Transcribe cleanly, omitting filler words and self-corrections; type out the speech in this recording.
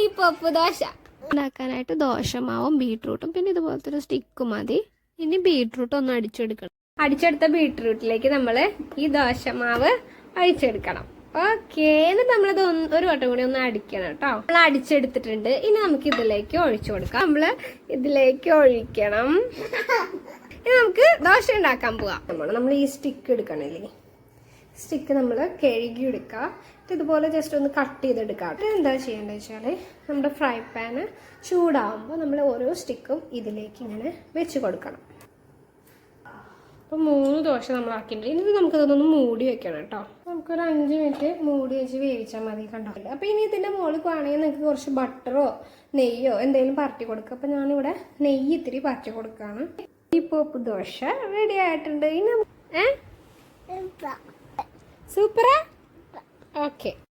Lollipop dosa ഉണ്ടാക്കാനായിട്ട് ദോശമാവും ബീട്രൂട്ടും പിന്നെ ഇതുപോലത്തെ ഒരു സ്റ്റിക്ക് മതി. ഇനി ബീട്രൂട്ട് ഒന്ന് അടിച്ചെടുക്കണം. അടിച്ചെടുത്ത ബീട്രൂട്ടിലേക്ക് നമ്മൾ ഈ ദോശമാവ് അഴിച്ചെടുക്കണം. ഓക്കെ, എന്നിട്ട് നമ്മളത് ഒരു വട്ടം കൂടി ഒന്ന് അടിക്കണം കേട്ടോ. നമ്മൾ അടിച്ചെടുത്തിട്ടുണ്ട്. ഇനി നമുക്ക് ഇതിലേക്ക് ഒഴിച്ചു കൊടുക്കാം. നമ്മള് ഇതിലേക്ക് ഒഴിക്കണം. ഇനി നമുക്ക് ദോശ ഉണ്ടാക്കാൻ പോവാം. നമ്മൾ ഈ സ്റ്റിക്ക് എടുക്കണില്ലേ, സ്റ്റിക്ക് നമ്മൾ കഴുകി എടുക്കുക. ഇതുപോലെ ജസ്റ്റ് ഒന്ന് കട്ട് ചെയ്തെടുക്കാം. എന്താ ചെയ്യേണ്ടത് വെച്ചാൽ നമ്മുടെ ഫ്രൈ പാന് ചൂടാകുമ്പോൾ നമ്മൾ ഓരോ സ്റ്റിക്കും ഇതിലേക്ക് ഇങ്ങനെ വെച്ച് കൊടുക്കണം. അപ്പോൾ 3 ദോശ നമ്മൾ ആക്കിയിട്ടുണ്ട്. ഇനി നമുക്കതൊന്ന് മൂടി വെക്കണം കേട്ടോ. നമുക്കൊരു 5 മിനിറ്റ് മൂടി വെച്ച് വേവിച്ചാൽ മതി. കണ്ടോ. അപ്പോൾ ഇനി ഇതിൻ്റെ മുകളിൽ വേണമെങ്കിൽ നിങ്ങൾക്ക് കുറച്ച് ബട്ടറോ നെയ്യോ എന്തെങ്കിലും പരട്ടി കൊടുക്കുക. അപ്പോൾ ഞാനിവിടെ നെയ്യ് ഇത്തിരി പരട്ടി കൊടുക്കുകയാണ്. ഈ പോപ്പ് ദോശ റെഡി ആയിട്ടുണ്ട്. ഇനി സൂപ്പറാ. ഓക്കെ.